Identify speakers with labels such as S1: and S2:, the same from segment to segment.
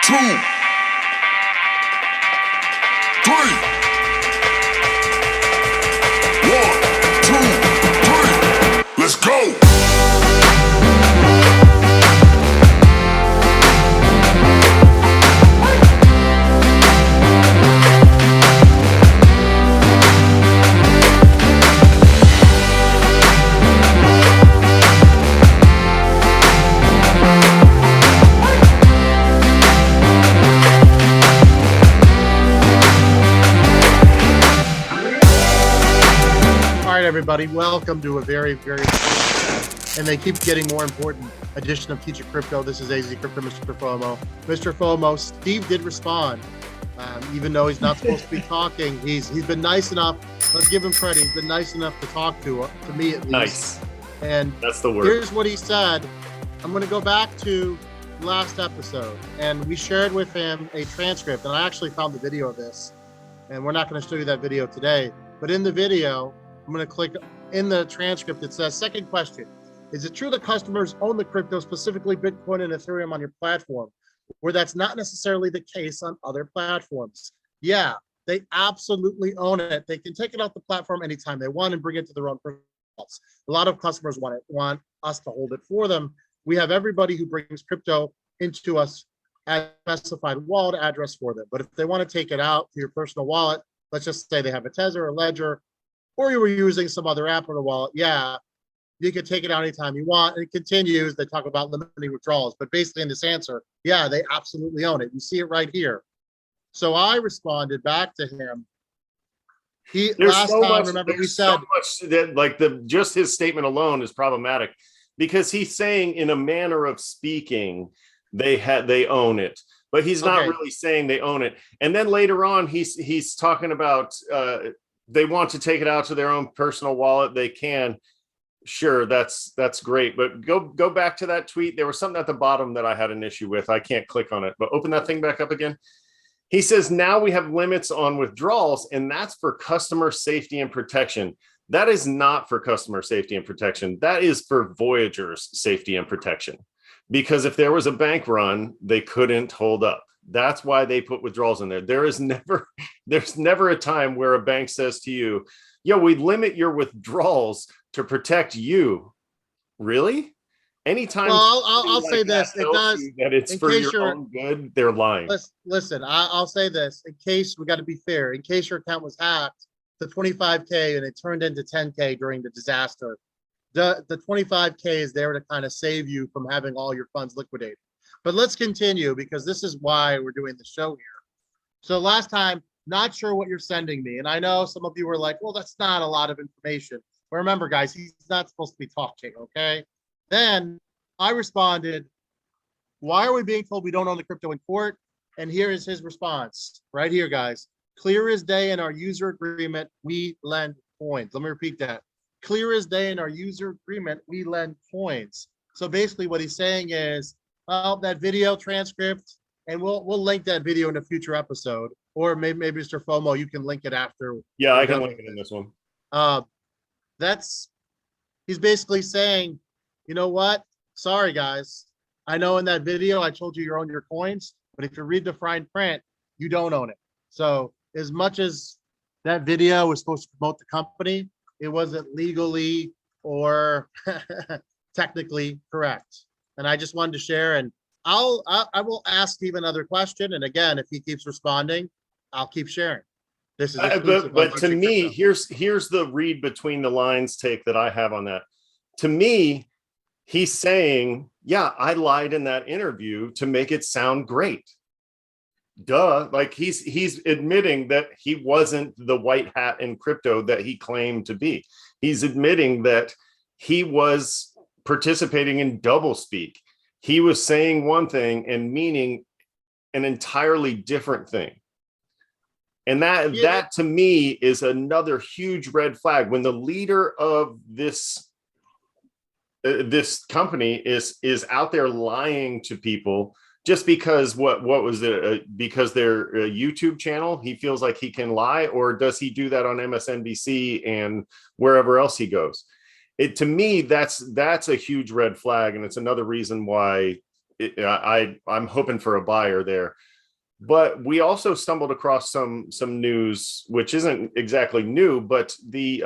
S1: 2, 3. 1, 2, 3. Let's go.
S2: Everybody, welcome to a very, and they keep getting more important edition of Teach It Crypto. This is AZcrypto, MrFOMO. MrFOMO, Steve did respond, even though he's not supposed to be talking. He's been nice enough. Let's give him credit. He's been nice enough to talk to me at least.
S3: Nice.
S2: And
S3: that's the word.
S2: Here's what he said. I'm going to go back to last episode, and we shared with him a transcript, and I actually found the video of this, and we're not going to show you that video today, but in the video, I'm going to click in the transcript. It says, second question, is it true that customers own the crypto, specifically Bitcoin and Ethereum on your platform, where that's not necessarily the case on other platforms? Yeah, they absolutely own it. They can take it off the platform anytime they want and bring it to their own protocols. A lot of customers want us to hold it for them. We have everybody who brings crypto into us as a specified wallet address for them. But if they want to take it out to your personal wallet, let's just say they have a Tether or Ledger, or you were using some other app or the wallet, yeah, you can take it out anytime you want. And it continues. They talk about limiting withdrawals, but basically in this answer, yeah, they absolutely own it. You see it right here. So I responded back to him. Remember we said
S3: so much that like just his statement alone is problematic, because he's saying in a manner of speaking, they own it, but he's not really saying they own it. And then later on, he's talking about they want to take it out to their own personal wallet. They can. Sure, that's great. But go back to that tweet. There was something at the bottom that I had an issue with. I can't click on it, but open that thing back up again. He says, now we have limits on withdrawals, and that's for customer safety and protection. That is not for customer safety and protection. That is for Voyager's safety and protection. Because if there was a bank run, they couldn't hold up. That's why they put withdrawals in there. There's never a time where a bank says to you, yo, we limit your withdrawals to protect you. Really? Anytime.
S2: Well, I'll say this. It does.
S3: That it's for your own good. They're lying.
S2: Listen, I'll say this in case we got to be fair. In case your account was hacked to 25K and it turned into 10K during the disaster, the 25K is there to kind of save you from having all your funds liquidated. But let's continue, because this is why we're doing the show here. So last time, not sure what you're sending me. And I know some of you were like, well, that's not a lot of information. But remember, guys, he's not supposed to be talking, okay? Then I responded, why are we being told we don't own the crypto in court? And here is his response, right here, guys. Clear as day in our user agreement, we lend coins. Let me repeat that. Clear as day in our user agreement, we lend coins. So basically what he's saying is, well, that video transcript, and we'll link that video in a future episode, or maybe Mr. FOMO, you can link it after.
S3: Yeah, I can link it in this one.
S2: He's basically saying, you know what? Sorry, guys. I know in that video I told you own your coins, but if you read the fine print, you don't own it. So as much as that video was supposed to promote the company, it wasn't legally or technically correct. And I just wanted to share, and I will ask Steve another question. And again, if he keeps responding, I'll keep sharing. This is
S3: but to me, here's the read between the lines take that I have on that. To me, he's saying, yeah, I lied in that interview to make it sound great. Duh. Like he's admitting that he wasn't the white hat in crypto that he claimed to be. He's admitting that he was participating in double speak. He was saying one thing and meaning an entirely different thing. And that to me is another huge red flag. When the leader of this company is out there lying to people just because what was it? Because they're a YouTube channel, he feels like he can lie, or does he do that on MSNBC and wherever else he goes? To me, that's a huge red flag, and it's another reason why I'm hoping for a buyer there. But we also stumbled across some news, which isn't exactly new, but the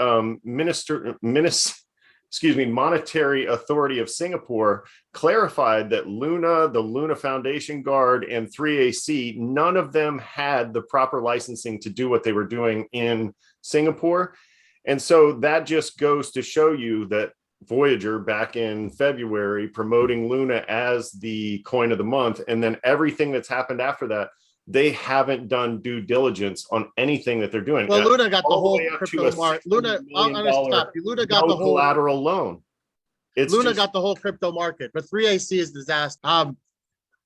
S3: Monetary Authority of Singapore clarified that Luna, the Luna Foundation Guard, and 3AC, none of them had the proper licensing to do what they were doing in Singapore. And so that just goes to show you that Voyager back in February promoting Luna as the coin of the month, and then everything that's happened after that, they haven't done due diligence on anything that they're doing.
S2: Well, Luna got the whole crypto market. Luna, I'm gonna stop you. Luna got the whole
S3: collateral loan.
S2: Luna got the whole crypto market, but 3AC is disaster.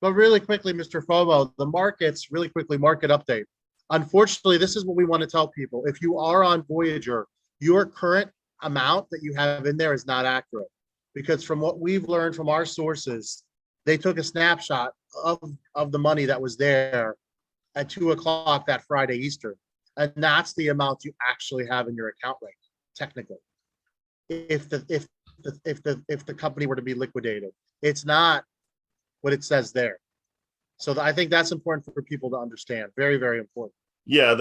S2: But really quickly, Mr. FOMO, the markets, really quickly, market update. Unfortunately, this is what we want to tell people. If you are on Voyager, your current amount that you have in there is not accurate, because from what we've learned from our sources, they took a snapshot of the money that was there at 2 o'clock that Friday Eastern, and that's the amount you actually have in your account right now, technically. If the company were to be liquidated, it's not what it says there. So I think that's important for people to understand. Very, very important.
S3: Yeah,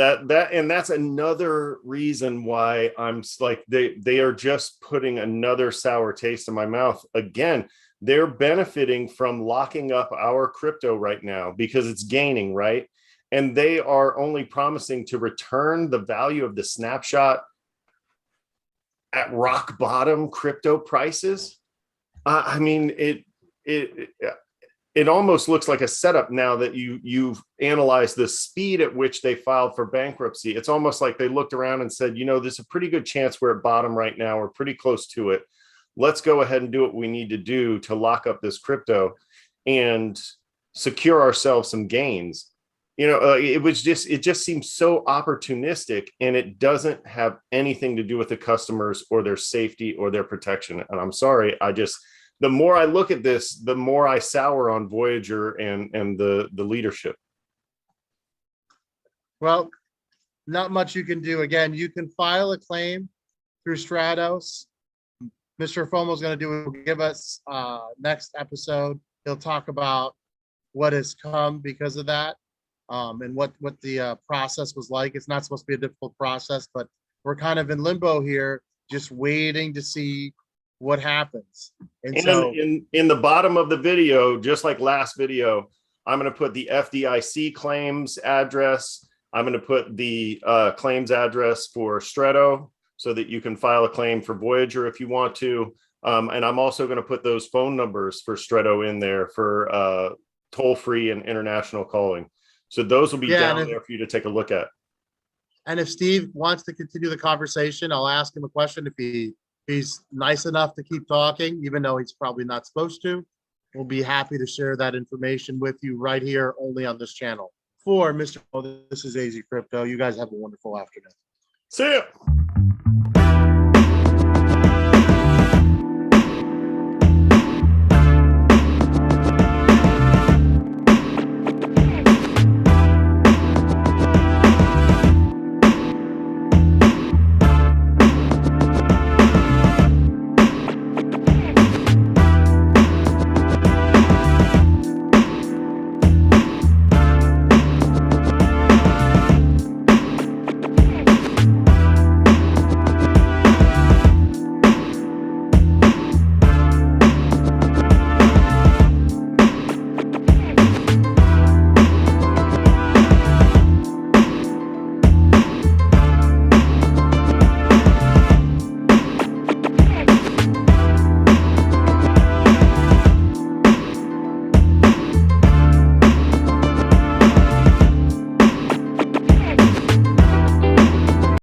S3: and that's another reason why I'm like, they are just putting another sour taste in my mouth. Again, they're benefiting from locking up our crypto right now because it's gaining, right? And they are only promising to return the value of the snapshot at rock bottom crypto prices. I mean, it almost looks like a setup now that you've analyzed the speed at which they filed for bankruptcy. It's almost like they looked around and said, you know, there's a pretty good chance we're at bottom right now. We're pretty close to it. Let's go ahead and do what we need to do to lock up this crypto and secure ourselves some gains. You know, it just seems so opportunistic, and it doesn't have anything to do with the customers or their safety or their protection. And I'm sorry, the more I look at this, the more I sour on Voyager and the leadership.
S2: Well, not much you can do. Again, you can file a claim through Stratos. Mr. FOMO is going to do, give us next episode. He'll talk about what has come because of that, and what the process was like. It's not supposed to be a difficult process, but we're kind of in limbo here, just waiting to see what happens. And so
S3: in the bottom of the video, just like last video, I'm going to put the FDIC claims address. I'm going to put the claims address for Stretto so that you can file a claim for Voyager if you want to. And I'm also going to put those phone numbers for Stretto in there for toll-free and international calling. So those will be down there for you to take a look at.
S2: And if Steve wants to continue the conversation, I'll ask him a question. If he's nice enough to keep talking, even though he's probably not supposed to, we'll be happy to share that information with you right here, only on this channel. For Mr. This is AZcrypto. You guys have a wonderful afternoon.
S3: See ya.